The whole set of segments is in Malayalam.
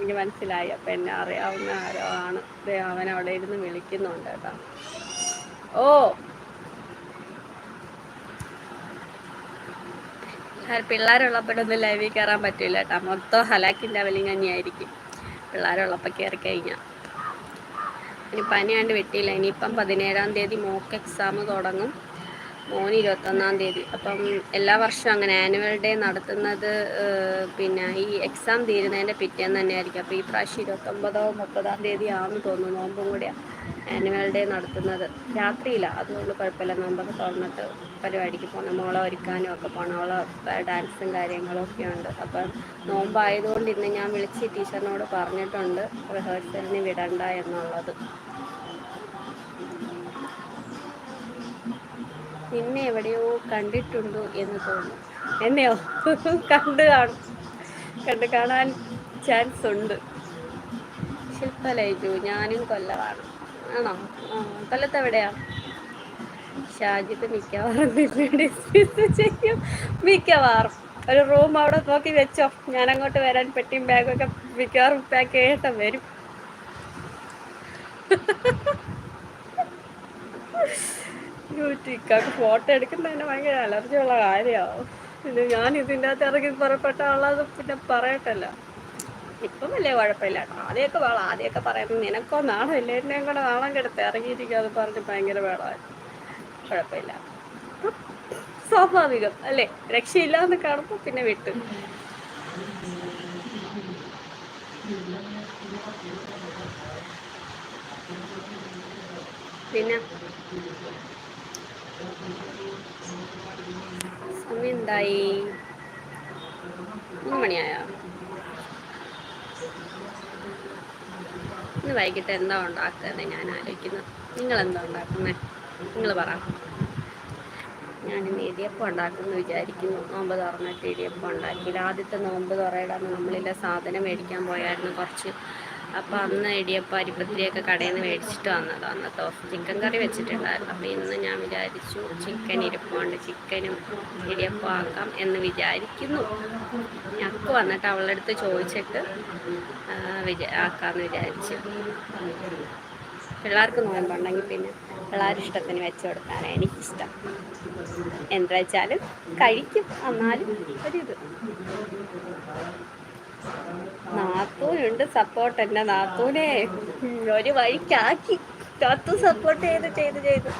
എനിക്ക് മനസ്സിലായി. അപ്പം എന്നെ അറിയാവുന്ന ആരോ ആണ്. അവൻ അവിടെ ഇരുന്ന് വിളിക്കുന്നുണ്ട് കേട്ടോ. ഓ, പിള്ളേരുള്ളപ്പോഴൊന്നും ലൈവിൽ കയറാൻ പറ്റില്ല കേട്ടോ. മൊത്തം ഹലാക്കിൻ്റെ അവലിങ് തന്നെയായിരിക്കും പിള്ളേരുള്ളപ്പോൾ കയറി കഴിഞ്ഞാൽ. ഇനി പനിയാണ്ട് വിട്ടില്ല. ഇനിയിപ്പം 17-ാം തീയതി മോക്ക് എക്സാം തുടങ്ങും, മോന് 21-ാം തീയതി. അപ്പം എല്ലാ വർഷവും അങ്ങനെ ആനുവൽ ഡേ നടത്തുന്നത് പിന്നെ ഈ എക്സാം തീരുന്നതിൻ്റെ പിറ്റേന്ന് തന്നെ ആയിരിക്കും. അപ്പോൾ ഈ പ്രാവശ്യം 29-ഓ 30-ാം തീയതി ആണെന്ന് തോന്നുന്നു, നോമ്പും കൂടിയാണ് ആനുവൽ ഡേ നടത്തുന്നത്. രാത്രിയിലാണ്, അതുകൊണ്ട് കുഴപ്പമില്ല. നോമ്പൊക്കെ തുറന്നിട്ട് പരിപാടിക്ക് പോകണം. മോളെ ഒരുക്കാനും ഒക്കെ പോകണം. അവളെ ഡാൻസും കാര്യങ്ങളും ഒക്കെ ഉണ്ട്. അപ്പം നോമ്പായതുകൊണ്ട് ഇന്ന് ഞാൻ വിളിച്ച് ടീച്ചറിനോട് പറഞ്ഞിട്ടുണ്ട് റിഹേഴ്സലിന് വിടണ്ട എന്നുള്ളത്. നിന്നെ എവിടെയോ കണ്ടിട്ടുണ്ടോ എന്ന് തോന്നുന്നു. എന്നെയോ കണ്ടു കാണാൻ ചാൻസ് ഉണ്ട്. ശില്പലൈജു, ഞാനും കൊല്ലമാണ്. ആണോ? കൊല്ലത്ത് എവിടെയാ? ഷാജിത്ത് മിക്കവാറും ഡിസ്മിസ് ചെയ്യും. മിക്കവാറും ഒരു റൂം അവിടെ നോക്കി വെച്ചോ, ഞാനങ്ങോട്ട് വരാൻ പെട്ടിയും ബാഗൊക്കെ മിക്കവാറും പാക്ക് ചെയ്യേണ്ട വരും. യൂറ്റിക്കാക്ക് ഫോട്ടോ എടുക്കുന്നതിന് ഭയങ്കര അലർജിയുള്ള കാര്യമാവും. പിന്നെ ഞാൻ ഇതിൻ്റെ അകത്ത് ഇറങ്ങി പുറപ്പെട്ട ആളത് പിന്നെ പറയട്ടല്ല. ഇപ്പം വലിയ കുഴപ്പമില്ല കേട്ടോ. ആദ്യമൊക്കെ പറയുന്നത് നിനക്കോ നാണം ഇല്ല, എന്നെയും കൂടെ നാണം കെടുത്ത് ഇറങ്ങിയിരിക്കുക അത് പറഞ്ഞ് ഭയങ്കര വേളമായി. കുഴപ്പമില്ല, സ്വാഭാവികം അല്ലേ? രക്ഷയില്ലാന്ന് കാണുമ്പോൾ പിന്നെ വിട്ടു. പിന്നെ സമയം എന്തായി? 3 മണിയായോ? ഇന്ന് വൈകിട്ട് എന്താ ഉണ്ടാക്കുന്നത് ഞാൻ ആലോചിക്കുന്നത്. നിങ്ങളെന്താ ഉണ്ടാക്കുന്നത്? നിങ്ങൾ പറ. ഞാനിന്ന് ഇടിയപ്പം ഉണ്ടാക്കുമെന്ന് വിചാരിക്കുന്നു. നോമ്പ് തുറന്നിട്ട് ഇടിയപ്പം ഉണ്ടാക്കിയില്ല. ആദ്യത്തെ നോമ്പ് തുറയിടാന്ന് നമ്മളില്ല സാധനം മേടിക്കാൻ പോയായിരുന്നു കുറച്ച്. അപ്പോൾ അന്ന് ഇടിയപ്പം അരിപ്പത്തിരിയൊക്കെ കടയിൽ നിന്ന് മേടിച്ചിട്ട് വന്നത്. അന്നത്തെ ദിവസം ചിക്കൻ കറി വെച്ചിട്ടുണ്ടായിരുന്നു. അപ്പോൾ ഇന്ന് ഞാൻ വിചാരിച്ചു ചിക്കൻ ഇരിപ്പുണ്ട്, ചിക്കനും ഇടിയപ്പം ആക്കാം എന്ന് വിചാരിക്കുന്നു. ഞങ്ങൾക്ക് വന്നിട്ട് അവളുടെ അടുത്ത് ചോദിച്ചിട്ട് ആക്കാമെന്ന് വിചാരിച്ചു. പിള്ളേർക്ക് നോമ്പുണ്ടെങ്കിൽ പിന്നെ പിള്ളേരുടെ ഇഷ്ടത്തിന് വെച്ച് കൊടുക്കാനാണ് എനിക്കിഷ്ടം. എന്താ വെച്ചാലും കഴിക്കും, എന്നാലും ഒരിത്. നാത്തൂനുണ്ട് സപ്പോർട്ട്. എൻ്റെ നാത്തൂനെ ഒരു വഴിക്കാക്കി. നാത്തു സപ്പോർട്ട് ചെയ്ത്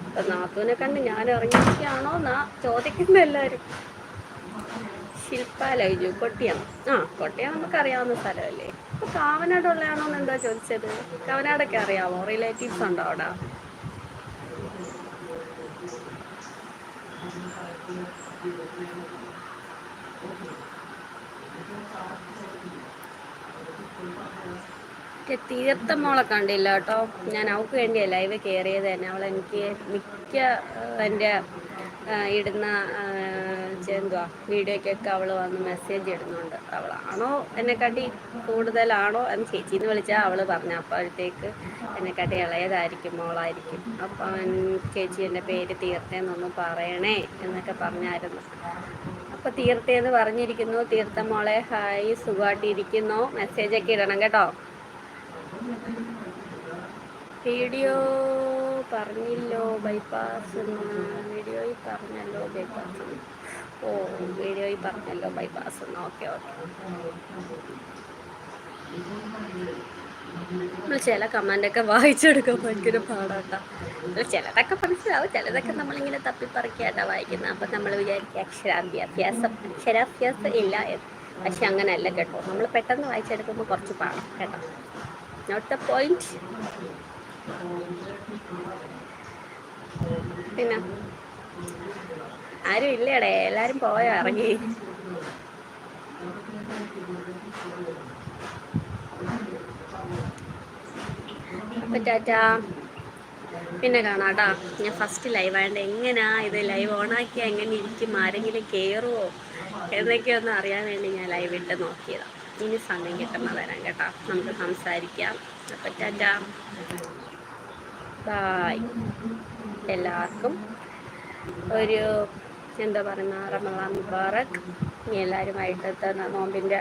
അപ്പം നാത്തൂനെ കണ്ട് ഞാൻ ഇറങ്ങിയിരിക്കുകയാണോ എന്നാ ചോദിക്കുന്ന എല്ലാവരും. ശില്പലൈജു, കൊട്ടിയം. കൊട്ടിയം നമുക്കറിയാവുന്ന സ്ഥലമല്ലേ. അപ്പോൾ കാവനാടുള്ളതാണോ എന്ന് എന്താ ചോദിച്ചത്? കാവനാടൊക്കെ അറിയാമോ? റിലേറ്റീവ്സ് ഉണ്ടോ അവിടെ? തീർത്ഥമോളെ കണ്ടില്ല കേട്ടോ. ഞാൻ അവൾക്ക് വേണ്ടിയാണ് ലൈവ് കയറിയത് തന്നെ. അവൾ എനിക്ക് മിക്ക എൻ്റെ ഇടുന്ന എന്തുവാ വീഡിയോയ്ക്കൊക്കെ അവൾ വന്ന് മെസ്സേജ് ഇടുന്നുണ്ട്. അവളാണോ എന്നെക്കാട്ടി കൂടുതലാണോ എന്ന് ചേച്ചിന്ന് വിളിച്ചാൽ അവൾ പറഞ്ഞു. അപ്പോഴത്തേക്ക് എന്നെക്കാട്ടി ഇളയതായിരിക്കും, മോളായിരിക്കും. അപ്പം ചേച്ചി എൻ്റെ പേര് തീർത്ഥേന്നൊന്ന് പറയണേ എന്നൊക്കെ പറഞ്ഞായിരുന്നു. അപ്പോൾ തീർത്ഥേന്ന് പറഞ്ഞിരിക്കുന്നു. തീർത്ഥമോളെ ഹായ്, സുഖമായിട്ടിരിക്കുന്നോ? മെസ്സേജൊക്കെ ഇടണം കേട്ടോ. വീഡിയോ പറഞ്ഞല്ലോ ബൈപ്പാസ്. വീഡിയോയിൽ പറഞ്ഞല്ലോ ബൈപ്പാസ്. വീഡിയോയിൽ പറഞ്ഞല്ലോ ബൈപ്പാസ്. ഓക്കെ. നമ്മൾ ചില കമൻ്റൊക്കെ വായിച്ചെടുക്കാൻ ഭയങ്കര പാടാട്ടാ. ചിലതൊക്കെ മനസ്സിലാവും, ചിലതൊക്കെ നമ്മളിങ്ങനെ തപ്പിപ്പറിക്കാട്ടാ വായിക്കുന്നത്. അപ്പം നമ്മൾ വിചാരിക്കുക അക്ഷരാഭ്യാസം ഇല്ല. പക്ഷെ അങ്ങനെയല്ല കേട്ടോ. നമ്മൾ പെട്ടെന്ന് വായിച്ചെടുക്കുമ്പോൾ കുറച്ച് പാടാം കേട്ടോ. Note the point. പിന്നെ ആരും ഇല്ലേടേ, എല്ലാവരും പോയോ? ഇറങ്ങി. അപ്പം ടാറ്റാ, പിന്നെ കാണാട്ടാ. ഞാൻ ഫസ്റ്റ് ലൈവ് ആയതുകൊണ്ട് എങ്ങനെയാ ഇത് ലൈവ് ഓണാക്കിയാൽ എങ്ങനെ ഇരിക്കും, ആരെങ്കിലും കയറുമോ എന്നൊക്കെ ഒന്ന് അറിയാൻ വേണ്ടി ഞാൻ ലൈവ് ഇട്ട് നോക്കിയതാണ്. ഇനി സമയം കിട്ടുമ്പോൾ വരാം കേട്ടോ, നമുക്ക് സംസാരിക്കാം. അപ്പം ടാറ്റാ, ബായ്. എല്ലാവർക്കും ഒരു എന്താ പറയുക, റമളാൻ മുബാറക്. എല്ലാവരും വൈകിട്ടത്തെ നോമ്പിൻ്റെ